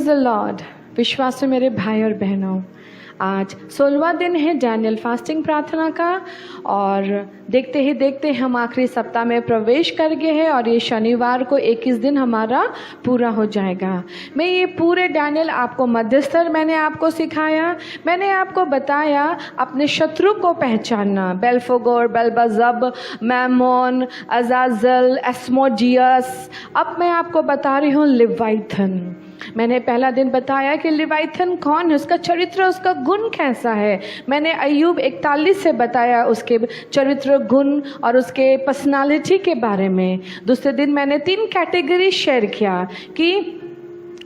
The Lord. विश्वास में मेरे भाई और बहनों, आज 16वां दिन है डैनियल फास्टिंग प्रार्थना का और देखते ही देखते हम आखिरी सप्ताह में प्रवेश कर गए हैं और ये शनिवार को 21 दिन हमारा पूरा हो जाएगा। मैं ये पूरे डैनियल आपको मध्यस्तर मैंने आपको सिखाया, मैंने आपको बताया अपने शत्रु को पहचानना, बेल्फोगोर, बेल्बजब, मैमोन, अजाजल, एस्मोजियस। अब मैं आपको बता रही हूँ लिवाइथन। मैंने पहला दिन बताया कि लिवाइथन कौन है, उसका चरित्र, उसका गुण कैसा है। मैंने अय्यूब 41 से बताया उसके चरित्र, गुण और उसके पर्सनालिटी के बारे में। दूसरे दिन मैंने 3 कैटेगरी शेयर किया कि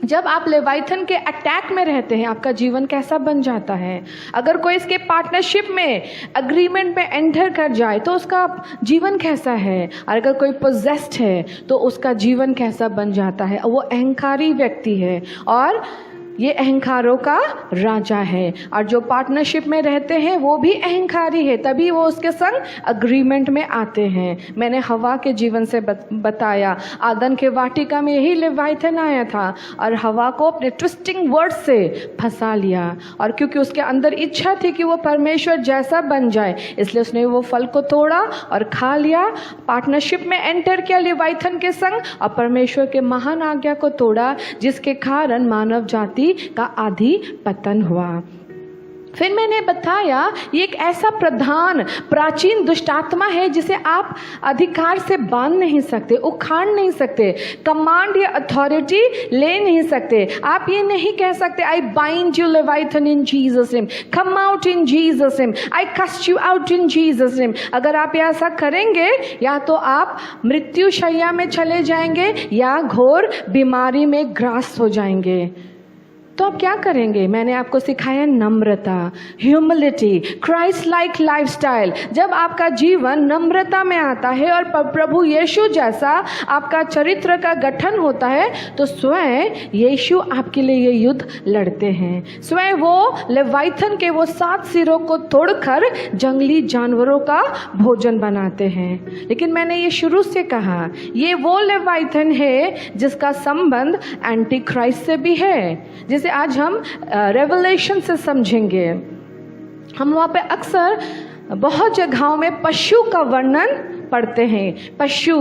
जब आप लेवाइथन के अटैक में रहते हैं आपका जीवन कैसा बन जाता है। अगर कोई इसके पार्टनरशिप में, अग्रीमेंट में एंटर कर जाए तो उसका जीवन कैसा है, और अगर कोई पोजेस्ड है तो उसका जीवन कैसा बन जाता है। वो अहंकारी व्यक्ति है और ये अहंकारों का राजा है, और जो पार्टनरशिप में रहते हैं वो भी अहंकारी है, तभी वो उसके संग अग्रीमेंट में आते हैं। मैंने हवा के जीवन से बताया, आदन के वाटिका में यही लेवाइथन आया था और हवा को अपने ट्विस्टिंग वर्ड से फंसा लिया, और क्योंकि उसके अंदर इच्छा थी कि वो परमेश्वर जैसा बन जाए, इसलिए उसने वो फल को तोड़ा और खा लिया, पार्टनरशिप में एंटर किया लेवाइथन के संग और परमेश्वर के महान आज्ञा को तोड़ा, जिसके कारण मानव जाति का आधी पतन हुआ। फिर मैंने बताया ये एक ऐसा प्रधान प्राचीन दुष्टात्मा है जिसे आप अधिकार से बांध नहीं सकते, उखाड़ नहीं सकते, कमांड या अथॉरिटी ले नहीं सकते। आप ये नहीं कह सकते I bind you Leviathan in Jesus name, come out in Jesus name, I cast you out in Jesus name. अगर आप ऐसा करेंगे या तो आप मृत्यु शैया में चले जाएंगे या घोर बीमारी में ग्रास हो जाएंगे। तो आप क्या करेंगे? मैंने आपको सिखाया नम्रता, ह्यूमिलिटी, क्राइस्ट लाइक लाइफस्टाइल। जब आपका जीवन नम्रता में आता है और प्रभु यीशु जैसा आपका चरित्र का गठन होता है तो स्वयं यीशु आपके लिए ये युद्ध लड़ते हैं। स्वयं वो लेवाइथन के वो 7 सिरों को तोड़कर जंगली जानवरों का भोजन बनाते हैं। लेकिन मैंने ये शुरू से कहा ये वो लेवाइथन है जिसका संबंध एंटी क्राइस्ट से भी है, जिसे आज हम रेवलेशन से समझेंगे। हम वहाँ पे अक्सर बहुत जगहों में पशु का वर्णन पढ़ते हैं। पशु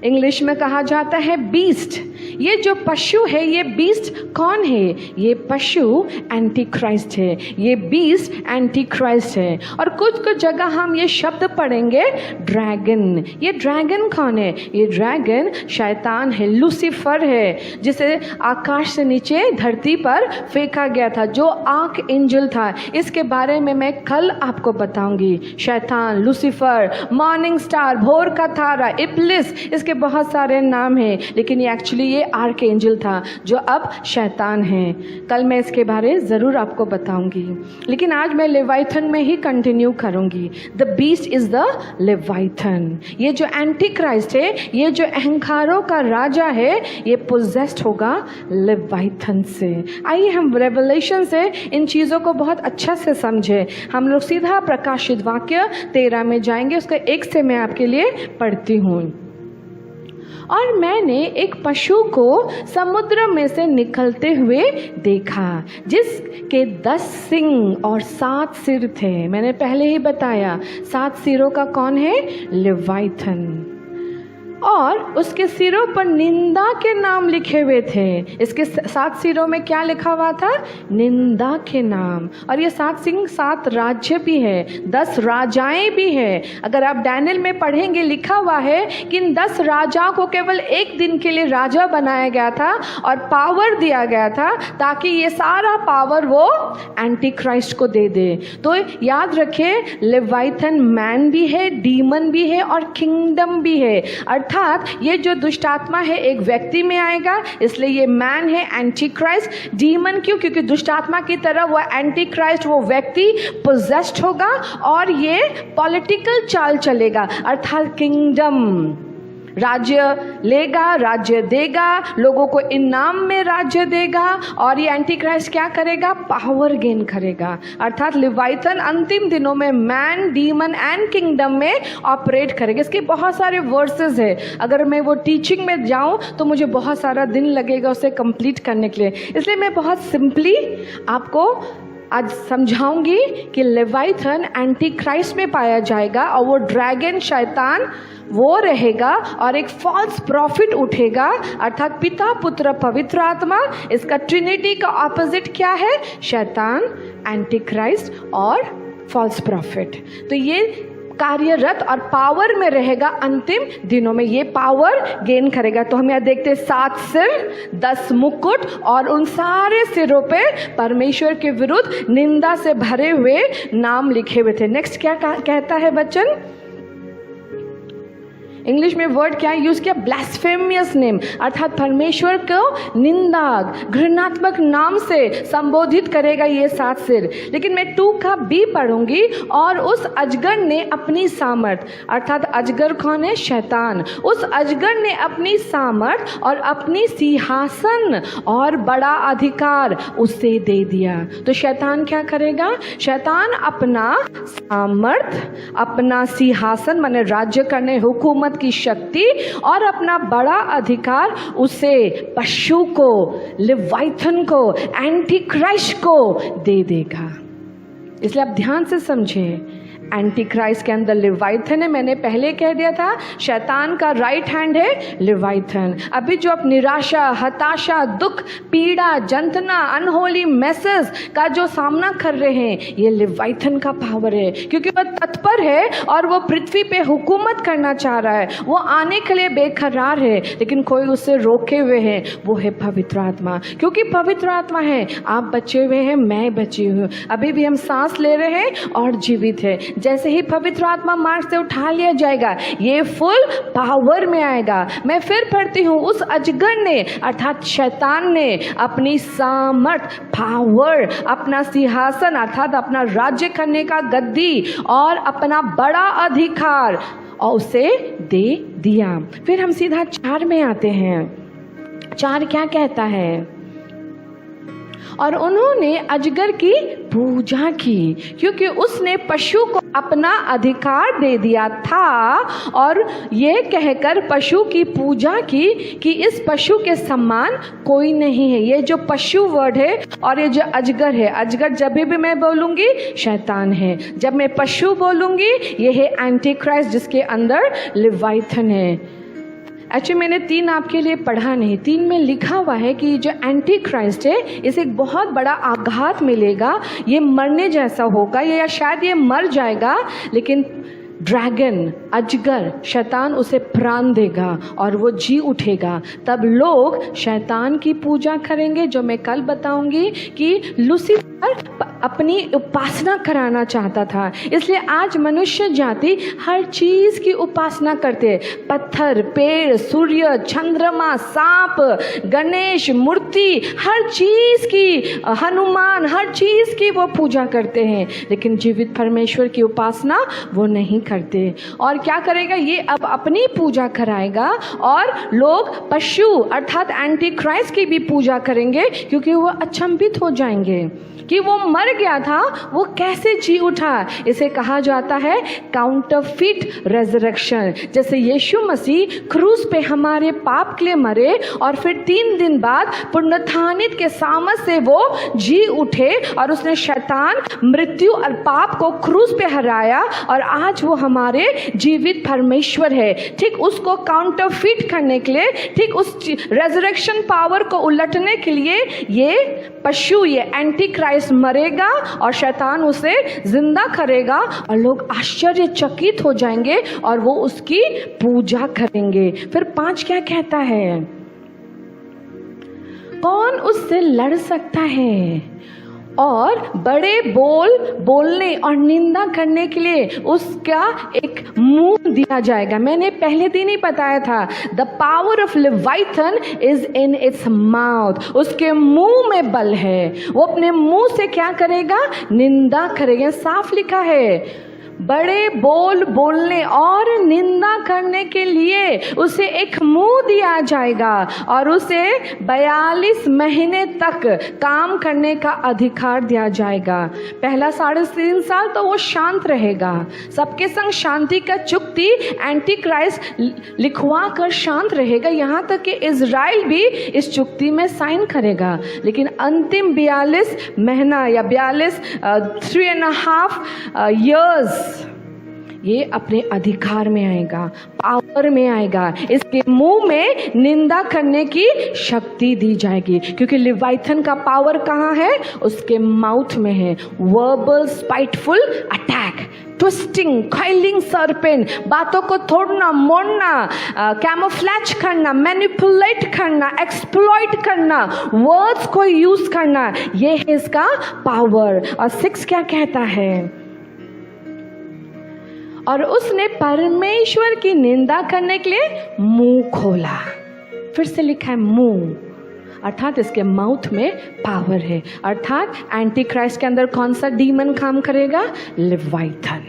इंग्लिश में कहा जाता है बीस्ट। ये जो पशु है, ये बीस्ट कौन है? ये पशु एंटी क्राइस्ट है, ये बीस्ट एंटी क्राइस्ट है। और कुछ कुछ जगह हम ये शब्द पढ़ेंगे ड्रैगन। ये ड्रैगन कौन है? ये ड्रैगन शैतान है, लूसीफर है, जिसे आकाश से नीचे धरती पर फेंका गया था, जो आर्क एंजल था। इसके बारे में मैं कल आपको बताऊंगी। शैतान, लूसीफर, मॉर्निंग स्टार, भोर का तारा, इब्लिस, इसके बहुत सारे नाम हैं, लेकिन ये एक्चुअली ये आर्क एंजल था जो अब शैतान है। कल मैं इसके बारे ज़रूर आपको बताऊंगी, लेकिन आज मैं लेवाइथन में ही कंटिन्यू करूंगी। The beast is the Leviathan. ये जो एंटी क्राइस्ट है, ये जो अहंकारों का राजा है, ये पोजेस्ड होगा लेवाइथन से। आइए हम रेवलेशन से इन चीज़ों को बहुत अच्छा से समझे। हम लोग सीधा प्रकाशित वाक्य 13 में जाएंगे। उसका 1 से मैं आपके लिए पढ़ती हूँ। और मैंने एक पशु को समुद्र में से निकलते हुए देखा, जिसके 10 सिंग और 7 सिर थे। मैंने पहले ही बताया 7 सिरों का कौन है? लेवाइथन। और उसके सिरों पर निंदा के नाम लिखे हुए थे। इसके 7 सिरों में क्या लिखा हुआ था? निंदा के नाम। और ये 7 सिंह 7 राज्य भी है, 10 राजाएं भी है। अगर आप डैनियल में पढ़ेंगे लिखा हुआ है कि इन 10 राजाओं को केवल 1 दिन के लिए राजा बनाया गया था और पावर दिया गया था, ताकि ये सारा पावर वो एंटी क्राइस्ट को दे दे। तो याद रखिए, लेवाइथन मैन भी है, डीमन भी है और किंगडम भी है। अर्थात ये जो दुष्टात्मा है एक व्यक्ति में आएगा, इसलिए ये मैन है, एंटी क्राइस्ट। डीमन क्यों? क्योंकि दुष्टात्मा की तरह वो एंटी क्राइस्ट, वो व्यक्ति पोजेस्ड होगा और ये पॉलिटिकल चाल चलेगा, अर्थात किंगडम। राज्य लेगा, राज्य देगा, लोगों को इनाम में राज्य देगा। और ये एंटी क्राइस्ट क्या करेगा? पावर गेन करेगा। अर्थात लिवाइथन अंतिम दिनों में मैन, डीमन एंड किंगडम में ऑपरेट करेगा। इसके बहुत सारे वर्सेस है, अगर मैं वो टीचिंग में जाऊं तो मुझे बहुत सारा दिन लगेगा उसे कंप्लीट करने के लिए, इसलिए मैं बहुत सिंपली आपको आज समझाऊंगी कि लेवाइथन एंटी क्राइस्ट में पाया जाएगा और वो ड्रैगन शैतान वो रहेगा और एक फॉल्स प्रॉफिट उठेगा, अर्थात पिता, पुत्र, पवित्र आत्मा। इसका ट्रिनिटी का ऑपोजिट क्या है? शैतान, एंटी क्राइस्ट और फॉल्स प्रॉफिट। तो ये कार्यरत और पावर में रहेगा अंतिम दिनों में, ये पावर गेन करेगा। तो हम यहाँ देखते 7 सिर, 10 मुकुट और उन सारे सिरों पे परमेश्वर के विरुद्ध निंदा से भरे हुए नाम लिखे हुए थे। नेक्स्ट क्या कहता है वचन? इंग्लिश में वर्ड क्या यूज किया? ब्लास्फेमियस नेम, अर्थात परमेश्वर को निंदा, घृणात्मक नाम से संबोधित करेगा ये 7 सिर। लेकिन मैं 2 का बी पढ़ूंगी। और उस अजगर ने अपनी सामर्थ, अर्थात अजगर कौन है? शैतान। उस अजगर ने अपनी सामर्थ और अपनी सिंहासन और बड़ा अधिकार उसे दे दिया। तो शैतान क्या करेगा? शैतान अपना सामर्थ, अपना सिंहासन माने राज्य करने, हुकूमत की शक्ति और अपना बड़ा अधिकार उसे पशु को, लिवाइथन को, एंटी क्राइस्ट को दे देगा। इसलिए आप ध्यान से समझें, एंटी क्राइस्ट के अंदर लिवाइथन है। मैंने पहले कह दिया था शैतान का राइट हैंड है लिवाइथन। अभी जो आप निराशा, हताशा, दुख, पीड़ा, जंतना, अनहोली मैसेज का जो सामना कर रहे हैं, ये लिवाइथन का पावर है, क्योंकि वह तत्पर है और वो पृथ्वी पे हुकूमत करना चाह रहा है। वो आने के लिए बेकरार है, लेकिन कोई उसे रोके हुए है, वो है पवित्र आत्मा। क्योंकि पवित्र आत्मा है, आप बचे हुए हैं, मैं बची हूँ। अभी भी हम सांस ले रहे हैं और जीवित है। जैसे ही पवित्र आत्मा मार्ग से उठा लिया जाएगा, ये फुल पावर में आएगा। मैं फिर पढ़ती हूँ, उस अजगर ने अर्थात शैतान ने अपनी सामर्थ, पावर, अपना सिंहासन अर्थात अपना राज्य करने का गद्दी और अपना बड़ा अधिकार और उसे दे दिया। फिर हम सीधा 4 में आते हैं। 4 क्या कहता है? और उन्होंने अजगर की पूजा की, क्योंकि उसने पशु को अपना अधिकार दे दिया था, और ये कहकर पशु की पूजा की कि इस पशु के समान कोई नहीं है। ये जो पशु वर्ड है और ये जो अजगर है, अजगर जब भी मैं बोलूंगी शैतान है, जब मैं पशु बोलूंगी ये है एंटी क्राइस्ट, जिसके अंदर लिवाइथन है। एक्चुअली मैंने 3 आपके लिए पढ़ा नहीं, 3 में लिखा हुआ है कि जो एंटी क्राइस्ट है इसे एक बहुत बड़ा आघात मिलेगा, ये मरने जैसा होगा, या शायद ये मर जाएगा, लेकिन ड्रैगन, अजगर, शैतान उसे प्राण देगा और वो जी उठेगा। तब लोग शैतान की पूजा करेंगे, जो मैं कल बताऊंगी कि लूसीफर अपनी उपासना कराना चाहता था। इसलिए आज मनुष्य जाति हर चीज की उपासना करते हैं, पत्थर, पेड़, सूर्य, चंद्रमा, सांप, गणेश, मूर्ति, हर चीज की, हनुमान, हर चीज की वो पूजा करते हैं, लेकिन जीवित परमेश्वर की उपासना वो नहीं करते। और क्या करेगा? ये अब अपनी पूजा कराएगा और लोग पशु अर्थात एंटी क्राइस्ट की भी पूजा करेंगे, क्योंकि वो अचंभित हो जाएंगे कि वो मर गया था, वो कैसे जी उठा। इसे कहा जाता है काउंटरफिट रेजरेक्शन। जैसे यीशु मसीह क्रूस पे हमारे पाप के लिए मरे और फिर 3 दिन बाद पुनरुत्थानित के सामर्थ से वो जी उठे और उसने शैतान, मृत्यु और पाप को क्रूस पे हराया, और आज वो हमारे जीवित परमेश्वर है। ठीक उसको काउंटरफिट करने के लिए, ठीक उस रेजरेक्शन पावर को उलटने के लिए ये पशु, ये एंटी क्राइस्ट मरेगा और शैतान उसे जिंदा करेगा, और लोग आश्चर्यचकित हो जाएंगे और वो उसकी पूजा करेंगे। फिर 5 क्या कहता है? कौन उससे लड़ सकता है? और बड़े बोलने और निंदा करने के लिए उसका एक मुंह दिया जाएगा। मैंने पहले दिन ही बताया था, the power of Leviathan is in its mouth. उसके मुंह में बल है, वो अपने मुंह से क्या करेगा? निंदा करेगा। साफ लिखा है, बड़े बोलने और निंदा करने के लिए उसे एक मुंह दिया जाएगा और उसे 42 महीने तक काम करने का अधिकार दिया जाएगा। पहला 3.5 साल तो वो शांत रहेगा, सबके संग शांति का चुक्ति एंटी क्राइस्ट लिखवा कर शांत रहेगा, यहाँ तक कि इज़राइल भी इस चुक्ति में साइन करेगा। लेकिन अंतिम 42 महीना या 3.5 years ये अपने अधिकार में आएगा, पावर में आएगा। इसके मुंह में निंदा करने की शक्ति दी जाएगी, क्योंकि लिवाइथन का पावर कहाँ है? उसके माउथ में है। Verbal spiteful attack, twisting, coiling serpent, बातों को तोड़ना, मोड़ना, कैमोफ्लेज करना, मैनिपुलेट करना, एक्सप्लॉइट करना, वर्ड्स को यूज करना, ये है इसका पावर। और 6 क्या कहता है? और उसने परमेश्वर की निंदा करने के लिए मुंह खोला। फिर से लिखा है मुंह, अर्थात इसके माउथ में पावर है। अर्थात एंटी क्राइस्ट के अंदर कौन सा डीमन काम करेगा? लिवाइथन।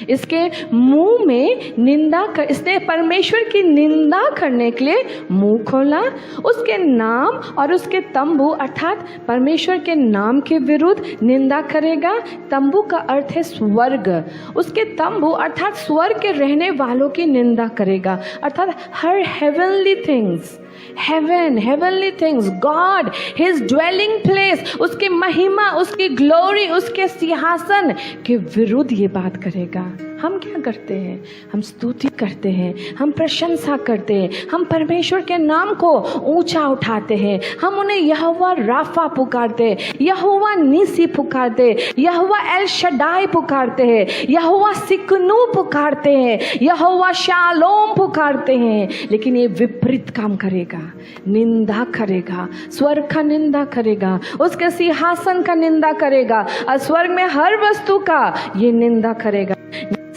इसके मुंह में निंदा कर, इसने परमेश्वर की निंदा करने के लिए मुंह खोला। उसके नाम और उसके तंबू अर्थात परमेश्वर के नाम के विरुद्ध निंदा करेगा। तंबू का अर्थ है स्वर्ग। उसके तंबू अर्थात स्वर्ग के रहने वालों की निंदा करेगा, अर्थात हर heavenly things, heavenly things, God, his dwelling place, उसकी महिमा, उसकी ग्लोरी, उसके सिंहासन के विरुद्ध ये बात करेगा। हम क्या करते हैं? हम स्तुति करते हैं, हम प्रशंसा करते हैं, हम परमेश्वर के नाम को ऊंचा उठाते हैं, हम उन्हें यहोवा राफा पुकारते हैं, यहोवा नीसी पुकारते हैं, यहोवा एल शडाई पुकारते हैं, यहोवा सिकनू पुकारते हैं, यहोवा शालोम पुकारते हैं। लेकिन ये विपरीत काम करेगा, निंदा करेगा, स्वर्ग का निंदा करेगा, उसके सिंहासन का निंदा करेगा, और स्वर्ग में हर वस्तु का ये निंदा करेगा।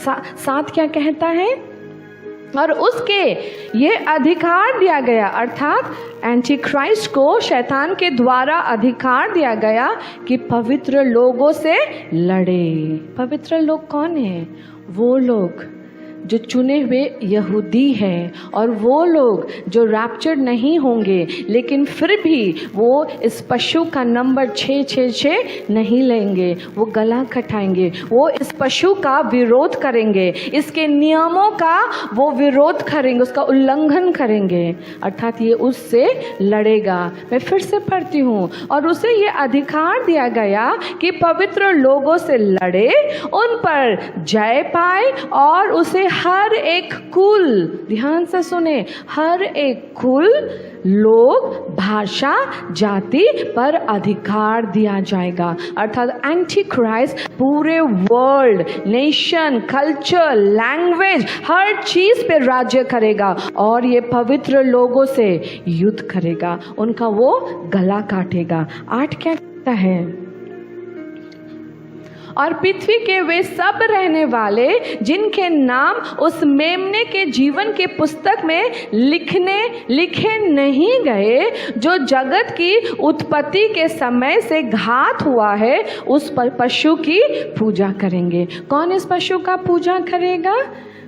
साथ क्या कहता है? और उसके ये अधिकार दिया गया, अर्थात एंटी क्राइस्ट को शैतान के द्वारा अधिकार दिया गया कि पवित्र लोगों से लड़े। पवित्र लोग कौन है? वो लोग जो चुने हुए यहूदी हैं, और वो लोग जो रैप्चर्ड नहीं होंगे, लेकिन फिर भी वो इस पशु का नंबर 666 नहीं लेंगे। वो गला कटाएंगे, वो इस पशु का विरोध करेंगे, इसके नियमों का वो विरोध करेंगे, उसका उल्लंघन करेंगे, अर्थात ये उससे लड़ेगा। मैं फिर से पढ़ती हूँ। और उसे ये अधिकार दिया गया कि पवित्र लोगों से लड़े, उन पर जय पाए, और उसे हर एक कुल, ध्यान से सुने, हर एक कुल, लोग, भाषा, जाति पर अधिकार दिया जाएगा। अर्थात एंटी क्राइस्ट पूरे वर्ल्ड, नेशन, कल्चर, लैंग्वेज, हर चीज पे राज्य करेगा, और ये पवित्र लोगों से युद्ध करेगा, उनका वो गला काटेगा। 8 क्या कहता है? और पृथ्वी के वे सब रहने वाले जिनके नाम उस मेमने के जीवन के पुस्तक में लिखे नहीं गए, जो जगत की उत्पत्ति के समय से घात हुआ है, उस पशु की पूजा करेंगे। कौन इस पशु का पूजा करेगा?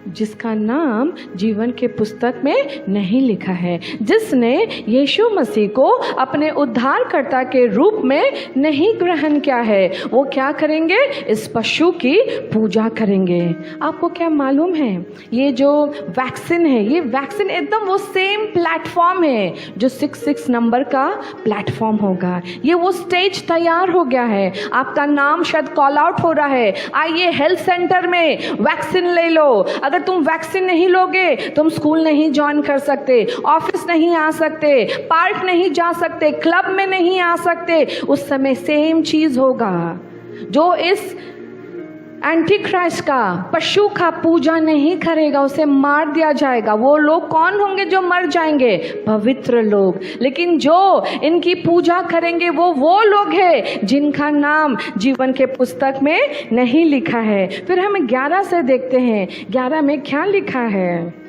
जिसका नाम जीवन के पुस्तक में नहीं लिखा है, जिसने यीशु मसीह को अपने उद्धारकर्ता के रूप में नहीं ग्रहण किया है। वो क्या करेंगे? इस पशु की पूजा करेंगे। आपको क्या मालूम है? ये जो वैक्सीन है, ये वैक्सीन एकदम वो सेम प्लेटफॉर्म है जो 66 नंबर का प्लेटफॉर्म होगा। ये वो स्टेज तैयार हो गया है। आपका नाम शायद कॉल आउट हो रहा है, आइए हेल्थ सेंटर में वैक्सीन ले लो। अगर तुम वैक्सीन नहीं लोगे, तुम स्कूल नहीं ज्वाइन कर सकते, ऑफिस नहीं आ सकते, पार्क नहीं जा सकते, क्लब में नहीं आ सकते। उस समय सेम चीज होगा। जो इस एंटी क्राइस्ट का, पशु का पूजा नहीं करेगा, उसे मार दिया जाएगा। वो लोग कौन होंगे जो मर जाएंगे? पवित्र लोग। लेकिन जो इनकी पूजा करेंगे वो लोग हैं जिनका नाम जीवन के पुस्तक में नहीं लिखा है। फिर हम 11 से देखते हैं, 11 में क्या लिखा है?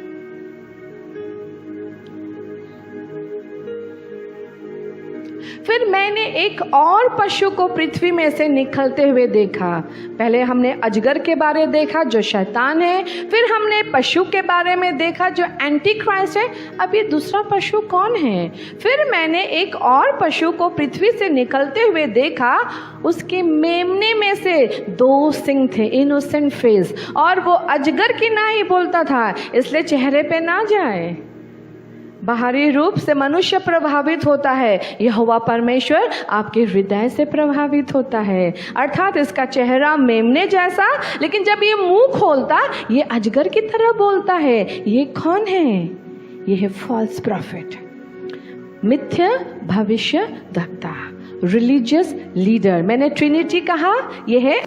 फिर मैंने एक और पशु को पृथ्वी में से निकलते हुए देखा। पहले हमने अजगर के बारे देखा जो शैतान है, फिर हमने पशु के बारे में देखा जो एंटी क्राइस्ट है। अब ये दूसरा पशु कौन है? फिर मैंने एक और पशु को पृथ्वी से निकलते हुए देखा, उसके मेमने में से 2 सिंग थे, इनोसेंट फेस, और वो अजगर की ना ही बोलता था, इसलिए चेहरे पे ना जाए। बाहरी रूप से मनुष्य प्रभावित होता है, यहोवा परमेश्वर आपके हृदय से प्रभावित होता है। अर्थात इसका चेहरा मेमने जैसा, लेकिन जब ये मुंह खोलता ये अजगर की तरह बोलता है। ये कौन है? ये है फॉल्स प्रॉफिट, मिथ्या भविष्य वक्ता, रिलीजियस लीडर। मैंने ट्रिनिटी कहा, ये है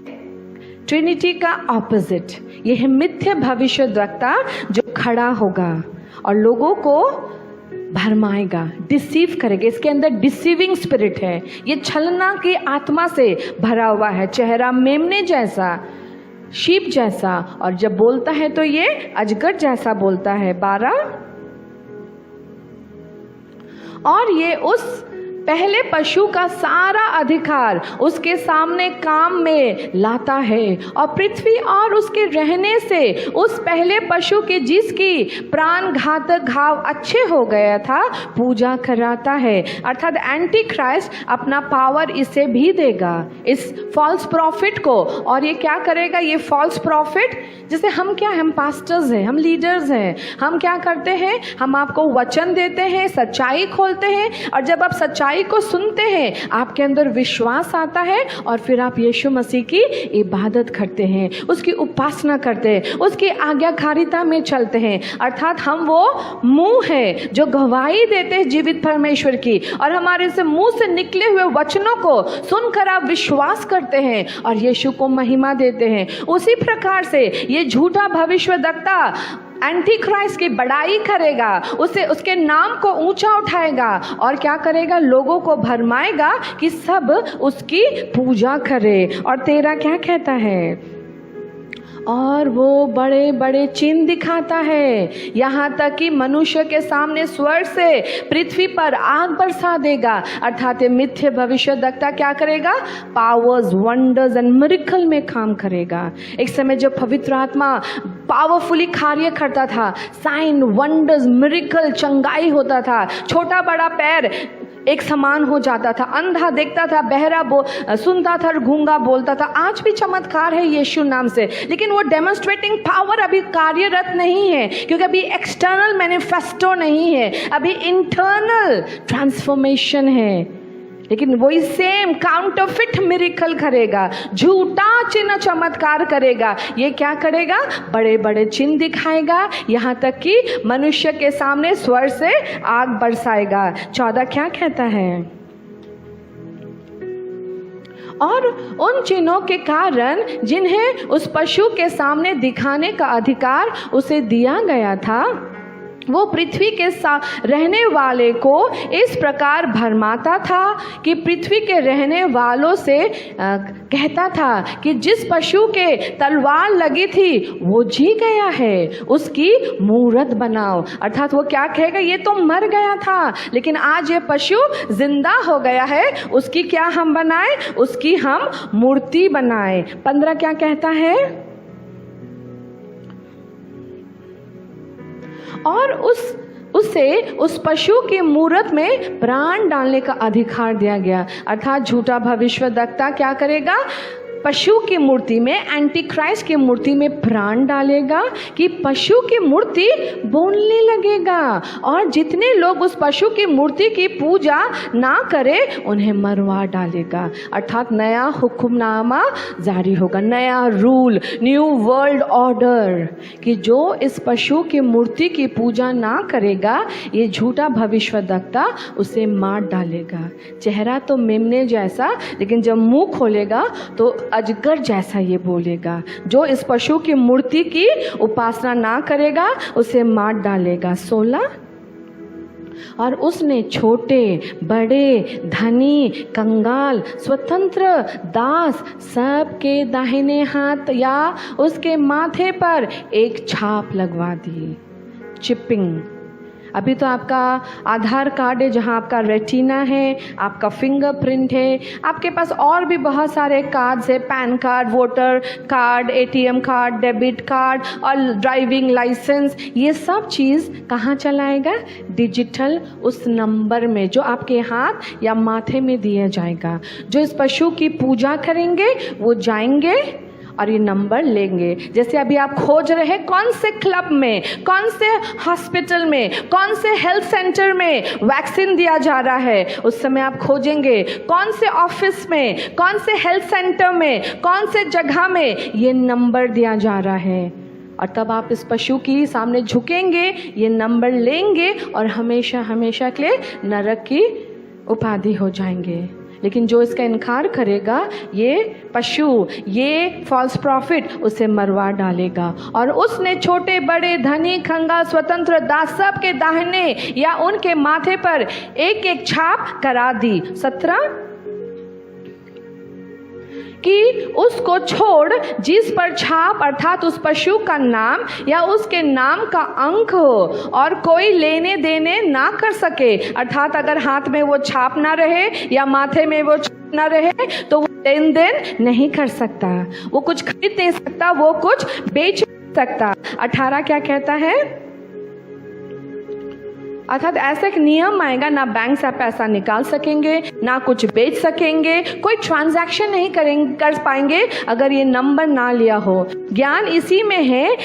ट्रिनिटी का ऑपोजिट। ये है मिथ्या भविष्य वक्ता जो खड़ा होगा और लोगों को भरमाएगा, डिसीव करेगा। इसके अंदर डिसीविंग स्पिरिट है, ये छलना की आत्मा से भरा हुआ है। चेहरा मेमने जैसा, शीप जैसा, और जब बोलता है तो ये अजगर जैसा बोलता है। 12, और ये उस पहले पशु का सारा अधिकार उसके सामने काम में लाता है, और पृथ्वी और उसके रहने से उस पहले पशु के जिसकी प्राण घातक घाव अच्छे हो गया था पूजा कराता है। अर्थात एंटी क्राइस्ट अपना पावर इसे भी देगा, इस फॉल्स प्रॉफिट को। और ये क्या करेगा? ये फॉल्स प्रॉफिट, जैसे हम क्या, हम पास्टर्स हैं, हम लीडर्स हैं, हम क्या करते हैं? हम आपको वचन देते हैं, सच्चाई खोलते हैं, और जब आप सच्चाई को सुनते हैं आपके अंदर विश्वास आता है, और फिर आप यीशु मसीह की इबादत करते हैं, उसकी उपासना करते हैं, उसकी आज्ञाकारिता में चलते हैं। अर्थात हम वो मुंह है जो गवाही देते हैं जीवित परमेश्वर की, और हमारे से मुंह से निकले हुए वचनों को सुनकर आप विश्वास करते हैं और यीशु को महिमा देते हैं। उसी प्रकार से ये झूठा भविष्यवक्ता एंटी क्राइस्ट की बड़ाई करेगा, उसे उसके नाम को ऊंचा उठाएगा, और क्या करेगा? लोगों को भरमाएगा कि सब उसकी पूजा करें। और 13 क्या कहता है? और वो बड़े बड़े चिन्ह दिखाता है, यहाँ तक कि मनुष्य के सामने स्वर्ग से पृथ्वी पर आग बरसा देगा। अर्थात मिथ्या भविष्यवक्ता क्या करेगा? पावर्स, वंडर्स एंड मिरेकल में काम करेगा। एक समय जब पवित्र आत्मा पावरफुली कार्य करता था, साइन, वंडर्स, मिरेकल, चंगाई होता था, छोटा बड़ा पैर एक समान हो जाता था, अंधा देखता था, बहरा सुनता था, और गूंगा बोलता था। आज भी चमत्कार है यीशु नाम से, लेकिन वो डेमोन्स्ट्रेटिंग पावर अभी कार्यरत नहीं है, क्योंकि अभी एक्सटर्नल मैनिफेस्टो नहीं है, अभी इंटरनल ट्रांसफॉर्मेशन है। लेकिन वही सेम काउंटरफिट मिरेकल करेगा, झूठा चिन्ह चमत्कार करेगा। ये क्या करेगा? बड़े बड़े चिन्ह दिखाएगा, यहाँ तक कि मनुष्य के सामने स्वर्ग से आग बरसाएगा। 14 क्या कहता है? और उन चिन्हों के कारण जिन्हें उस पशु के सामने दिखाने का अधिकार उसे दिया गया था, वो पृथ्वी के रहने वाले को इस प्रकार भरमाता था कि पृथ्वी के रहने वालों से कहता था कि जिस पशु के तलवार लगी थी वो जी गया है, उसकी मूरत बनाओ। अर्थात वो क्या कहेगा? ये तो मर गया था, लेकिन आज ये पशु जिंदा हो गया है, उसकी क्या हम बनाए? उसकी हम मूर्ति बनाए। 15 क्या कहता है? और उसे उस पशु की मूरत में प्राण डालने का अधिकार दिया गया। अर्थात झूठा भविष्यवक्ता क्या करेगा? पशु की मूर्ति में, एंटी क्राइस्ट की मूर्ति में प्राण डालेगा कि पशु की मूर्ति बोलने लगेगा, और जितने लोग उस पशु की मूर्ति की पूजा ना करें उन्हें मरवा डालेगा। अर्थात नया हुक्मनामा जारी होगा, नया रूल, न्यू वर्ल्ड ऑर्डर, कि जो इस पशु की मूर्ति की पूजा ना करेगा, ये झूठा भविष्यवक्ता उसे मार डालेगा। चेहरा तो मेमने जैसा, लेकिन जब मुंह खोलेगा तो अजगर जैसा ये बोलेगा। जो इस पशु की मूर्ति की उपासना ना करेगा उसे मार डालेगा। 16 और उसने छोटे बड़े, धनी, कंगाल, स्वतंत्र, दास सबके दाहिने हाथ या उसके माथे पर एक छाप लगवा दी, चिपिंग। अभी तो आपका आधार कार्ड है जहाँ आपका रेटिना है, आपका फिंगरप्रिंट है, आपके पास और भी बहुत सारे कार्ड्स है, pan card, voter card, ATM card, debit card और ड्राइविंग लाइसेंस। ये सब चीज़ कहाँ चलाएगा? डिजिटल उस नंबर में जो आपके हाथ या माथे में दिया जाएगा। जो इस पशु की पूजा करेंगे वो जाएंगे और ये नंबर लेंगे। जैसे अभी आप खोज रहे हैं कौन से क्लब में, कौन से हॉस्पिटल में, कौन से हेल्थ सेंटर में वैक्सीन दिया जा रहा है, उस समय आप खोजेंगे कौन से ऑफिस में, कौन से हेल्थ सेंटर में, कौन से जगह में ये नंबर दिया जा रहा है। और तब आप इस पशु की सामने झुकेंगे, ये नंबर लेंगे और हमेशा हमेशा के लिए नरक की उपाधि हो जाएंगे। लेकिन जो इसका इनकार करेगा, ये पशु, ये फॉल्स प्रॉफिट उसे मरवा डालेगा। और उसने छोटे बड़े, धनी खंगाल, स्वतंत्र दास सब के दाहिने या उनके माथे पर एक एक छाप करा दी। 17 कि उसको छोड़ जिस पर छाप अर्थात उस पशु का नाम या उसके नाम का अंक हो और कोई लेने देने ना कर सके। अर्थात अगर हाथ में वो छाप ना रहे या माथे में वो छाप ना रहे तो वो लेन देन नहीं कर सकता, वो कुछ खरीद नहीं सकता, वो कुछ बेच नहीं सकता। 18 क्या कहता है? अर्थात ऐसा एक नियम आएगा, ना बैंक से आप पैसा निकाल सकेंगे, ना कुछ बेच सकेंगे, कोई ट्रांजैक्शन नहीं कर पाएंगे अगर ये नंबर ना लिया हो। ज्ञान इसी में है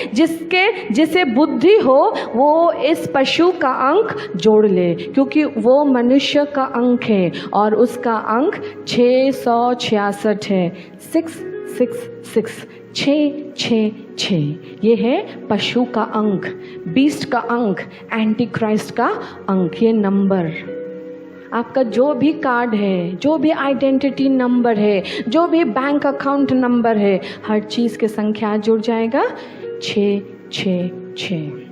जिसे बुद्धि हो वो इस पशु का अंक जोड़ ले, क्योंकि वो मनुष्य का अंक है और उसका अंक 666 है। 666 666 ये है पशु का अंक, बीस्ट का अंक, एंटी क्राइस्ट का अंक। ये नंबर आपका जो भी कार्ड है, जो भी आइडेंटिटी नंबर है, जो भी बैंक अकाउंट नंबर है, हर चीज़ के संख्या जुड़ जाएगा 666।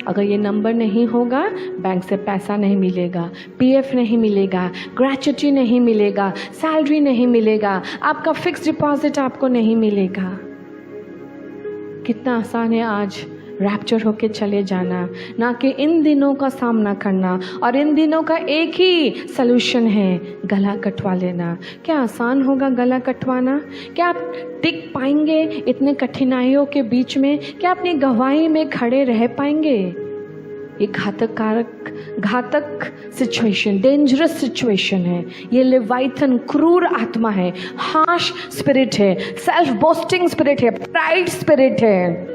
अगर ये नंबर नहीं होगा, बैंक से पैसा नहीं मिलेगा, पीएफ नहीं मिलेगा, ग्रेच्युटी नहीं मिलेगा, सैलरी नहीं मिलेगा, आपका फिक्स डिपॉजिट आपको नहीं मिलेगा। कितना आसान है आज रैप्चर होके चले जाना, ना कि इन दिनों का सामना करना। और इन दिनों का एक ही सलूशन है, गला कटवा लेना। क्या आसान होगा गला कटवाना? क्या आप टिक पाएंगे इतने कठिनाइयों के बीच में? क्या अपनी गवाही में खड़े रह पाएंगे? ये घातक सिचुएशन, डेंजरस सिचुएशन है। ये लेवाइथन क्रूर आत्मा है, हार्श स्पिरिट है, सेल्फ बोस्टिंग स्पिरिट है, प्राइड स्पिरिट है।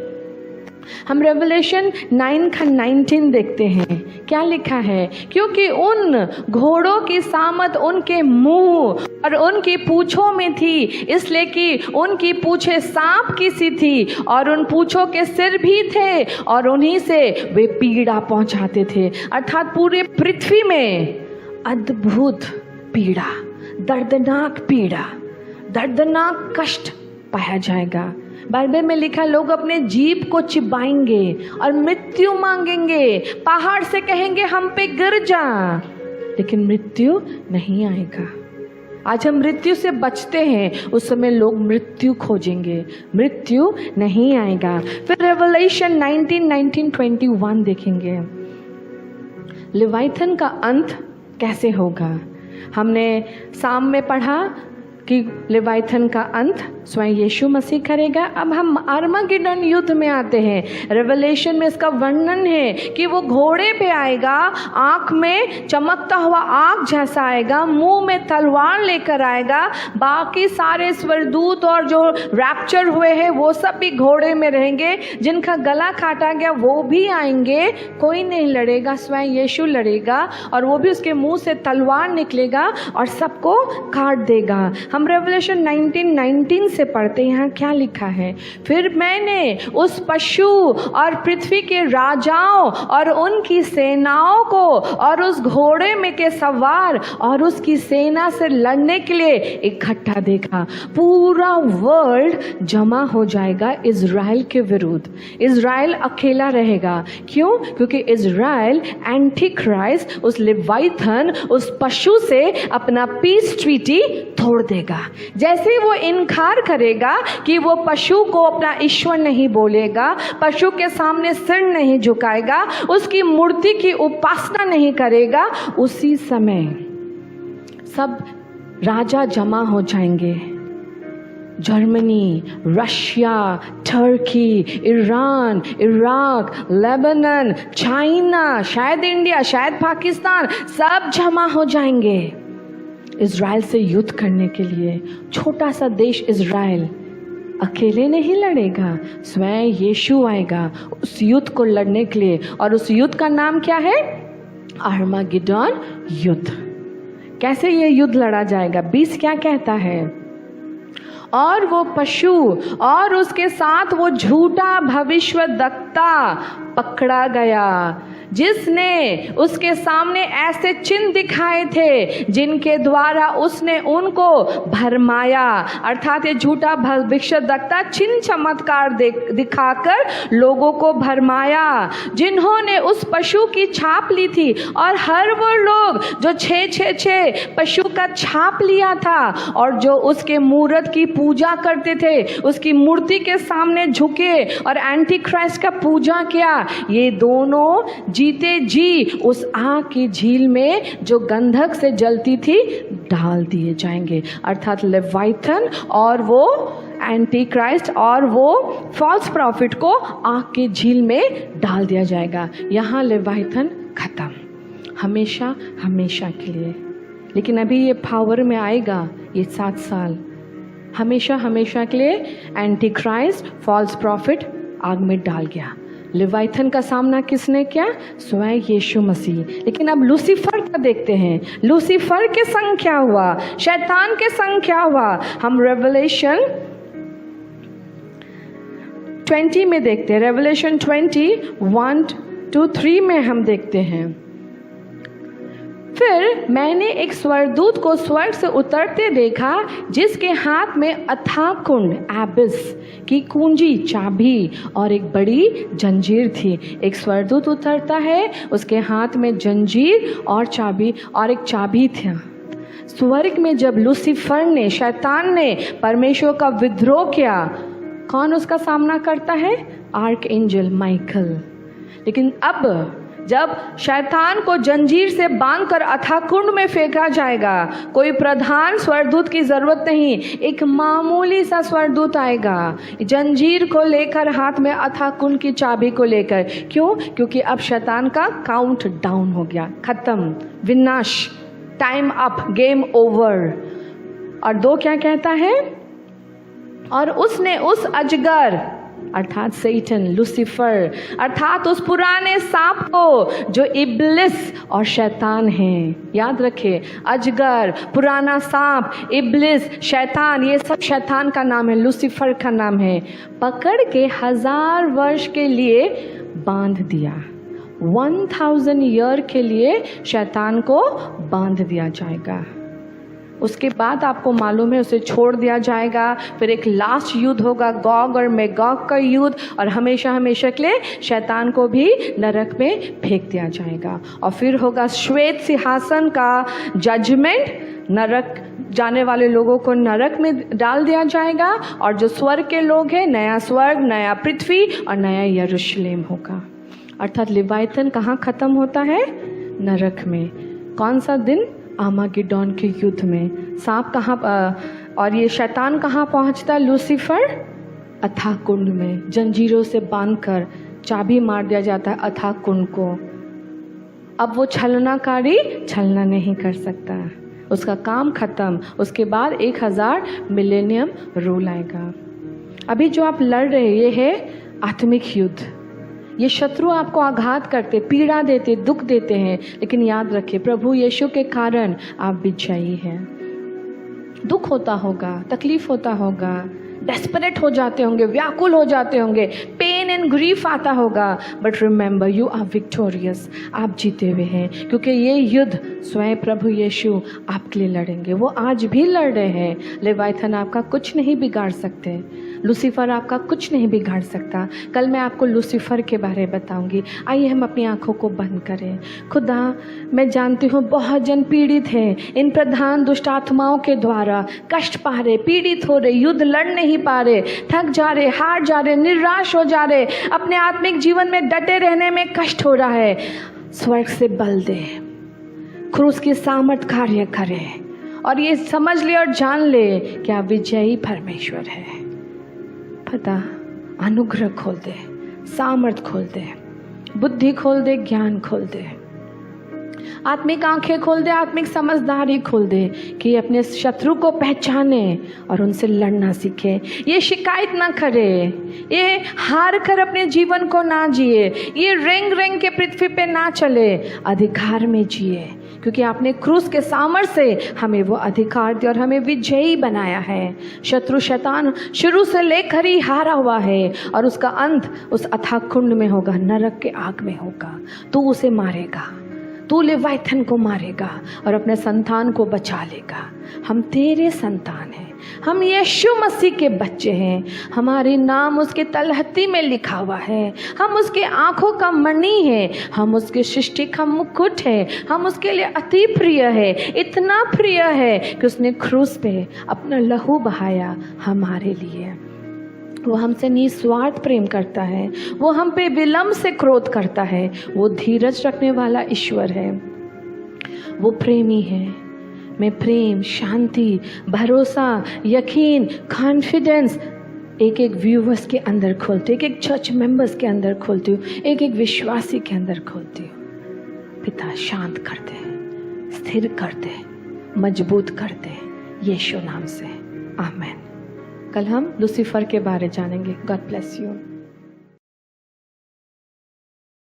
हम रेवलेशन 9 का 19 देखते हैं, क्या लिखा है? क्योंकि उन घोड़ों की सामत उनके मुंह और उनकी पूंछों में थी, इसलिए कि उनकी पूंछें सांप की सी थी और उन पूंछों के सिर भी थे और उन्हीं से वे पीड़ा पहुंचाते थे। अर्थात पूरे पृथ्वी में अद्भुत पीड़ा, दर्दनाक पीड़ा, दर्दनाक कष्ट पाया जाएगा। बाइबल में लिखा, लोग अपने जीभ को चिबाएंगे और मृत्यु मांगेंगे, पहाड़ से कहेंगे हम पे गिर जा, लेकिन मृत्यु नहीं आएगा। आज हम मृत्यु से बचते हैं, उस समय लोग मृत्यु खोजेंगे, मृत्यु नहीं आएगा। फिर रेवलेशन 19:21 देखेंगे, लेवाइथन का अंत कैसे होगा। हमने साम में पढ़ा कि लेवाइथन का अंत स्वयं यीशु मसीह करेगा। अब हम आर्मागेडन युद्ध में आते हैं। रेवलेशन में इसका वर्णन है कि वो घोड़े पे आएगा, आंख में चमकता हुआ आग जैसा आएगा, मुंह में तलवार लेकर आएगा। बाकी सारे स्वर्गदूत और जो रैप्चर हुए हैं वो सब भी घोड़े में रहेंगे। जिनका गला काटा गया वो भी आएंगे। कोई नहीं लड़ेगा, स्वयं यीशु लड़ेगा और वो भी उसके मुंह से तलवार निकलेगा और सबको काट देगा। हम रेवलेशन 19:19 से पढ़ते हैं, यहाँ क्या लिखा है? फिर मैंने उस पशु और पृथ्वी के राजाओं और उनकी सेनाओं को और उस घोड़े में के सवार और उसकी सेना से लड़ने के लिए इकट्ठा देखा। पूरा वर्ल्ड जमा हो जाएगा इजराइल के विरुद्ध। इजराइल अकेला रहेगा। क्यों? क्योंकि इजराइल एंटी क्राइस्ट, उस लेवाइथन, उस पशु से अपना पीस ट्रीटी तोड़ देगा। करेगा। जैसे ही वो इनकार करेगा कि वो पशु को अपना ईश्वर नहीं बोलेगा, पशु के सामने सिर नहीं झुकाएगा, उसकी मूर्ति की उपासना नहीं करेगा, उसी समय सब राजा जमा हो जाएंगे। Germany, Russia, Turkey, Iran, Iraq, Lebanon, China, शायद इंडिया, शायद पाकिस्तान, सब जमा हो जाएंगे इज़राइल से युद्ध करने के लिए। छोटा सा देश इज़राइल अकेले नहीं लड़ेगा, स्वयं यीशु आएगा उस युद्ध को लड़ने के लिए। और उस युद्ध का नाम क्या है? आर्मागेडोन युद्ध। कैसे ये युद्ध लड़ा जाएगा? 20 क्या कहता है? और वो पशु और उसके साथ वो झूठा भविष्यद्वक्ता पकड़ा गया, जिसने उसके सामने ऐसे चिन्ह दिखाए थे जिनके द्वारा उसने उनको भरमाया। अर्थात ये झूठा भविष्यद्वक्ता चिन्ह चमत्कार दिखाकर लोगों को भरमाया, जिन्होंने उस पशु की छाप ली थी। और हर वो लोग जो 666 पशु का छाप लिया था और जो उसके मूर्त की पूजा करते थे, उसकी मूर्ति के सामने झुके और एंटी क्राइस्ट का पूजा किया, ये दोनों जीते जी उस आग की झील में जो गंधक से जलती थी डाल दिए जाएंगे। अर्थात लेवाइथन और वो एंटी क्राइस्ट और वो फॉल्स प्रॉफिट को आग की झील में डाल दिया जाएगा। यहाँ लेवाइथन खत्म, हमेशा हमेशा के लिए। लेकिन अभी ये पावर में आएगा, ये 7 साल हमेशा हमेशा के लिए एंटी क्राइस्ट फॉल्स प्रॉफिट आग में डाल गया। लेवाइथन का सामना किसने किया? स्वयं यीशु मसीह। लेकिन अब लूसीफर का देखते हैं। लूसीफर के संग क्या हुआ? शैतान के संग क्या हुआ? हम रेवलेशन 20 में देखते हैं। रेवलेशन 20:1-3 में हम देखते हैं। फिर मैंने एक स्वर्गदूत को स्वर्ग से उतरते देखा, जिसके हाथ में अथाह कुंड एबिस की कुंजी, चाबी और एक बड़ी जंजीर थी। एक स्वर्गदूत उतरता है, उसके हाथ में जंजीर और चाबी और एक चाबी थी। स्वर्ग में जब लूसीफर ने, शैतान ने परमेश्वर का विद्रोह किया, कौन उसका सामना करता है? Arc angel Michael. लेकिन अब जब शैतान को जंजीर से बांधकर अथाह कुंड में फेंका जाएगा, कोई प्रधान स्वर्गदूत की जरूरत नहीं, एक मामूली सा स्वर्गदूत आएगा जंजीर को लेकर, हाथ में अथाह कुंड की चाबी को लेकर। क्यों? क्योंकि अब शैतान का काउंट डाउन हो गया, खत्म, विनाश, टाइम अप, गेम ओवर। और 2 क्या कहता है? और उसने उस अजगर अर्थात सैटन, लूसीफर, अर्थात उस पुराने सांप को जो इब्लिस और शैतान है, याद रखिए, अजगर, पुराना सांप, इब्लिस, शैतान, ये सब शैतान का नाम है, लूसीफर का नाम है, पकड़ के 1000 वर्ष के लिए बांध दिया। 1000 ईयर के लिए शैतान को बांध दिया जाएगा। उसके बाद आपको मालूम है उसे छोड़ दिया जाएगा। फिर एक लास्ट युद्ध होगा, गॉग और मैगॉग का युद्ध, और हमेशा हमेशा के लिए शैतान को भी नरक में फेंक दिया जाएगा। और फिर होगा श्वेत सिंहासन का जजमेंट, नरक जाने वाले लोगों को नरक में डाल दिया जाएगा, और जो स्वर्ग के लोग हैं, नया स्वर्ग, नया पृथ्वी और नया यरूशलेम होगा। अर्थात लेवाइथन कहाँ खत्म होता है? नरक में। कौन सा दिन? आर्मागेडोन के युद्ध में। सांप कहाँ और ये शैतान कहाँ पहुँचता? लूसीफर अथाह कुंड में, जंजीरों से बांधकर चाबी मार दिया जाता है अथाह कुंड को। अब वो छलनाकारी छलना नहीं कर सकता, उसका काम खत्म। उसके बाद 1000 मिलेनियम रूल आएगा। अभी जो आप लड़ रहे, ये है आत्मिक युद्ध। ये शत्रु आपको आघात करते, पीड़ा देते, दुख देते हैं, लेकिन याद रखिए प्रभु यीशु के कारण आप विजयी हैं। दुख होता होगा, तकलीफ होता होगा, डेस्परेट हो जाते होंगे, व्याकुल हो जाते होंगे, पेन एंड ग्रीफ आता होगा, but remember you are victorious. आप जीते हुए हैं, क्योंकि ये युद्ध स्वयं प्रभु यीशु आपके लिए लड़ेंगे। वो आज भी लड़ रहे हैं। लेवाइथन आपका कुछ नहीं बिगाड़ सकते। लूसीफर आपका कुछ नहीं बिगाड़ सकता। कल मैं आपको लूसीफर के बारे में बताऊंगी। आइए हम अपनी आंखों को बंद करें। खुदा, मैं जानती हूँ बहुत जन पीड़ित हैं इन प्रधान दुष्ट आत्माओं के द्वारा, कष्ट पा रहे, पीड़ित हो रहे, युद्ध लड़ नहीं पा रहे, थक जा रहे, हार जा रहे, निराश हो जा रहे, अपने आत्मिक जीवन में डटे रहने में कष्ट हो रहा है। स्वर्ग से बल दे, क्रूस की सामर्थ कार्य करे और ये समझ ले और जान ले कि आप विजयी परमेश्वर है। पता, अनुग्रह खोल दे, सामर्थ खोल दे, बुद्धि खोल दे, ज्ञान खोल दे, आत्मिक आंखें खोल दे, आत्मिक समझदारी खोल दे कि अपने शत्रु को पहचाने और उनसे लड़ना सीखे। ये शिकायत ना करे, ये हार कर अपने जीवन को ना जिए, ये रेंग रेंग के पृथ्वी पे ना चले, अधिकार में जिए, क्योंकि आपने क्रूस के सामर्थ्य से हमें वो अधिकार दिया और हमें विजयी बनाया है। शत्रु शैतान शुरू से लेकर ही हारा हुआ है और उसका अंत उस अथाह कुंड में होगा, नरक के आग में होगा। तू उसे मारेगा, तू लेवाइथन को मारेगा और अपने संतान को बचा लेगा। हम तेरे संतान हैं, हम यीशु मसीह के बच्चे हैं, हमारे नाम उसके तलहटी में लिखा हुआ है, हम उसके आंखों का मणि है, हम उसके सृष्टि का मुकुट है, हम उसके लिए अति प्रिय है, इतना प्रिय है कि उसने क्रूस पे अपना लहू बहाया हमारे लिए। वो हमसे निस्वार्थ प्रेम करता है, वो हम पे विलंब से क्रोध करता है, वो धीरज रखने वाला ईश्वर है, वो प्रेमी है। मैं प्रेम, शांति, भरोसा, यकीन, कॉन्फिडेंस एक एक व्यूवर्स के अंदर खोलती हूँ, एक एक चर्च मेंबर्स के अंदर खोलती हूँ, एक एक विश्वासी के अंदर खोलती हूँ। पिता शांत कर दे, स्थिर कर दे, मजबूत कर दे, यीशु नाम से, आमीन। कल हम लूसीफर के बारे जानेंगे। God bless you.